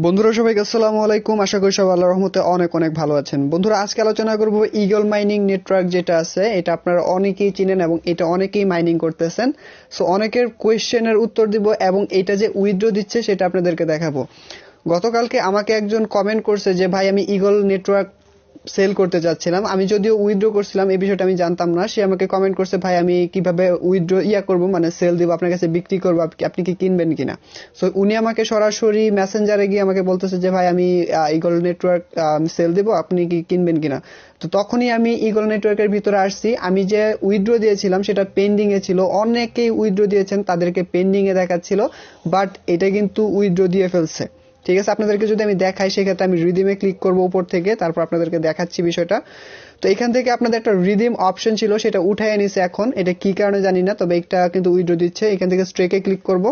বন্ধুরা সবাইকে আসসালামু আলাইকুম। আশা করি সবাই আল্লাহর রহমতে অনেক অনেক ভালো আছেন। বন্ধুরা আজকে আলোচনা করব ইগল মাইনিং নেটওয়ার্ক যেটা আছে, এটা আপনারা অনেকেই চিনেন এবং এটা অনেকেই মাইনিং করতেছেন। সো অনেকের কোয়েশ্চেনের উত্তর দিব এবং এটা যে উইথড্র দিচ্ছে সেটা আপনাদেরকে দেখাবো। গতকালকে আমাকে একজন কমেন্ট করছে যে ভাই আমি ইগল নেটওয়ার্ক সেল করতে যাচ্ছিলাম, আমি যদিও উইথড্র করছিলাম এই বিষয়টা আমি জানতাম না। সে আমাকে কমেন্ট করছে ভাই আমি কিভাবে উইথড্র করব, মানে সেল দিব, আপনার কাছে বিক্রি করবো, আপনি কি কিনবেন কিনা। সো উনি আমাকে সরাসরি মেসেঞ্জারে গিয়ে আমাকে বলতেছে যে ভাই আমি ইগল নেটওয়ার্ক সেল দিব, আপনি কি কিনবেন কিনা। তো তখনই আমি ইগল নেটওয়ার্কের ভিতরে আসছি। আমি যে উইথড্র দিয়েছিলাম সেটা পেন্ডিং এ ছিল, অনেকেই উইথড্র দিয়েছেন, তাদেরকে পেন্ডিং এ দেখাচ্ছিল, বাট এটা কিন্তু উইথড্র দিয়ে ফেলছে। ঠিক আছে, আপনাদেরকে যদি আমি দেখাই সেক্ষেত্রে আমি রিডিমে ক্লিক করব উপর থেকে, তারপর আপনাদেরকে দেখাচ্ছি বিষয়টা। তো এখান থেকে আপনাদের একটা রিডিম অপশন ছিল, সেটা উঠায় নিছে এখন, এটা কি কারণে জানি না, তবে এটা কিন্তু উইথড্র দিচ্ছে। এখান থেকে স্ট্রেকে ক্লিক করব,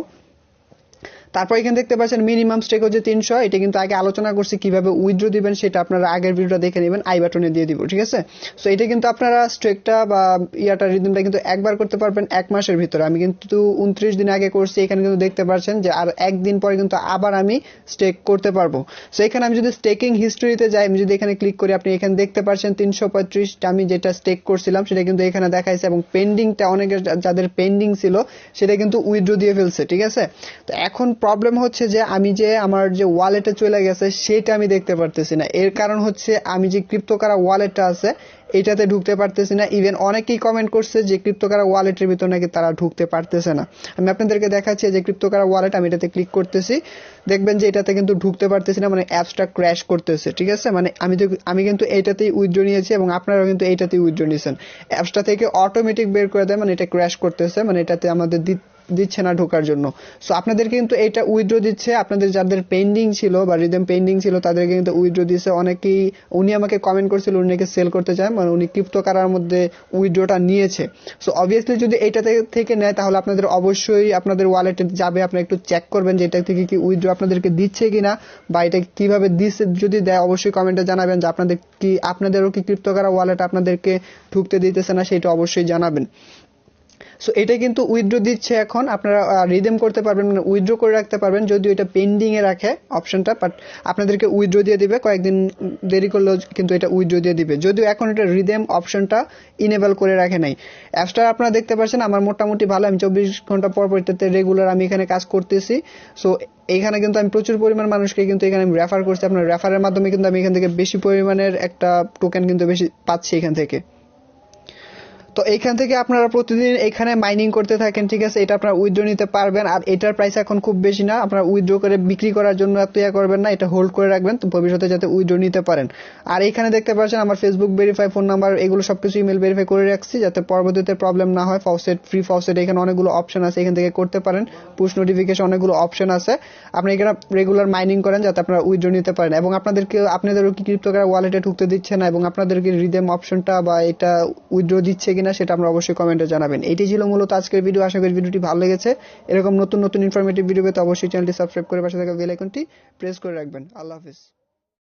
তারপর এখানে দেখতে পাচ্ছেন মিনিমাম স্টেক হচ্ছে 300। এটা কিন্তু আগে আলোচনা করছি কিভাবে উইথড্র দিবেন, সেটা আপনারা আগের ভিডিওটা দেখে নেবেন, আই বাটনে দিয়ে দিব। ঠিক আছে, সো এটা কিন্তু আপনারা স্টেকটা বা রিডিমটা কিন্তু একবার করতে পারবেন 1 মাসের ভিতরে। আমি কিন্তু 29 দিন আগে করছি, এখানে কিন্তু দেখতে পাচ্ছেন যে আর একদিন পরে কিন্তু আবার আমি স্টেক করতে পারবো। সো এখানে আমি যদি স্টেকিং হিস্ট্রিতে যাই, আমি যদি এখানে ক্লিক করি, আপনি এখানে দেখতে পাচ্ছেন 335টা আমি যেটা স্টেক করছিলাম সেটা কিন্তু এখানে দেখাইছে, এবং পেন্ডিংটা অনেকের যাদের পেন্ডিং ছিল সেটা কিন্তু উইথড্র দিয়ে ফেলছে। ঠিক আছে, তো এখন প্রবলেম হচ্ছে যে আমি যে আমার যে ওয়ালেটে চলে গেছে সেটা আমি দেখতে পারতেছি না। এর কারণ হচ্ছে আমি যে ক্রিপ্টোকারা ওয়ালেটটা আছে এটাতে ঢুকতে পারতেছি না। ইভেন অনেকেই কমেন্ট করছে যে ক্রিপ্টোকারা ওয়ালেটের ভিতর নাকি তারা ঢুকতে পারতেছে না। আমি আপনাদেরকে দেখাচ্ছি যে ক্রিপ্টোকারা ওয়ালেট, আমি এটাতে ক্লিক করতেছি, দেখবেন যে এটাতে কিন্তু ঢুকতে পারতেছি না, মানে অ্যাপসটা ক্র্যাশ করতেছে। ঠিক আছে, মানে আমি কিন্তু এইটাতেই উইথড্র নিয়েছি এবং আপনারাও কিন্তু এইটাতেই উইথড্র নিয়েছেন। অ্যাপসটা থেকে অটোমেটিক বের করে দেয়, মানে এটা ক্র্যাশ করতেছে, মানে এটাতে আমাদের দিচ্ছে না ঢোকার জন্য। সো আপনাদের কিন্তু এটা উইথড্র দিচ্ছে, আপনাদের যাদের পেন্ডিং ছিল বা রিদেম পেন্ডিং ছিল তাদেরকে কিন্তু উইথড্র দিচ্ছে। অনেকেই, উনি আমাকে কমেন্ট করছিল উনি নাকি সেল করতে চান, মানে উনি ক্রিপ্টোকারার মধ্যে উইথড্রটা নিয়েছে। সো অবভিয়াসলি যদি এটা থেকে নেয় তাহলে আপনাদের অবশ্যই আপনাদের ওয়ালেটে যাবে, আপনারা একটু চেক করবেন যে এটা থেকে কি উইথড্র আপনাদেরকে দিচ্ছে কিনা বা এটা কিভাবে দিচ্ছে। যদি দেয় অবশ্যই কমেন্টে জানাবেন যে আপনাদেরও কি ক্রিপ্টোকারা ওয়ালেট আপনাদেরকে ঢুকতে দিতেছে না, সেটা অবশ্যই জানাবেন। সো এটা কিন্তু উইথড্র দিচ্ছে এখন, আপনারা রিদেম করতে পারবেন, মানে উইথড্র করে রাখতে পারবেন, যদিও এটা পেন্ডিং এ রাখে অপশনটা, বাট আপনাদেরকে উইথড্র দিয়ে দিবে, কয়েকদিন দেরি করলেও কিন্তু এটা উইথড্র দিয়ে দিবে, যদিও এখন এটা রিদেম অপশনটা ইনেবল করে রাখে নাই। অ্যাপসটা আপনারা দেখতে পাচ্ছেন আমার মোটামুটি ভালো, আমি 24 ঘন্টা পর পর এটাতে রেগুলার আমি এখানে কাজ করতেছি। সো এইখানে কিন্তু আমি প্রচুর পরিমাণ মানুষকে কিন্তু এখানে আমি রেফার করছি, আপনার রেফারের মাধ্যমে কিন্তু আমি এখান থেকে বেশি পরিমাণের একটা টোকেন কিন্তু বেশি পাচ্ছি এখান থেকে। তো এইখান থেকে আপনারা প্রতিদিন এখানে মাইনিং করতে থাকেন। ঠিক আছে, এটা আপনারা উইথড্র নিতে পারবেন, আর এটার প্রাইস এখন খুব বেশি না, আপনারা উইথড্র করে বিক্রি করার জন্য এত করবেন না, এটা হোল্ড করে রাখবেন তো ভবিষ্যতে যাতে উইথড্র নিতে পারেন। আর এখানে দেখতে পাচ্ছেন আমার ফেসবুক ভেরিফাই, ফোন নাম্বার, এগুলো সবকিছু ইমেল ভেরিফাই করে রাখছি যাতে পরবর্তীতে প্রবলেম না হয়। ফসেট, ফ্রি ফসেট, এখানে অনেকগুলো অপশন আছে, এখান থেকে করতে পারেন। পুশ নোটিফিকেশন, অনেকগুলো অপশন আছে, আপনি এখানে রেগুলার মাইনিং করেন যাতে আপনারা উইথড্র নিতে পারেন। এবং আপনাদেরও কি ক্রিপ্টোকারা ওয়ালেটে ঢুকতে দিচ্ছে না এবং আপনাদেরকে রিদেম অপশনটা বা এটা উইথড্র দিচ্ছে কিনা সেটা আমরা অবশ্যই কমেন্টে জানাবেন। এটাই ছিল মূলত আজকের ভিডিও। আশা করি ভিডিওটি ভালো লেগেছে। এরকম নতুন নতুন ইনফরমেটিভ ভিডিও পেতে অবশ্যই চ্যানেলটি সাবস্ক্রাইব করে পাশে থাকা বেল আইকনটি প্রেস করে রাখবেন। আল্লাহ হাফেজ।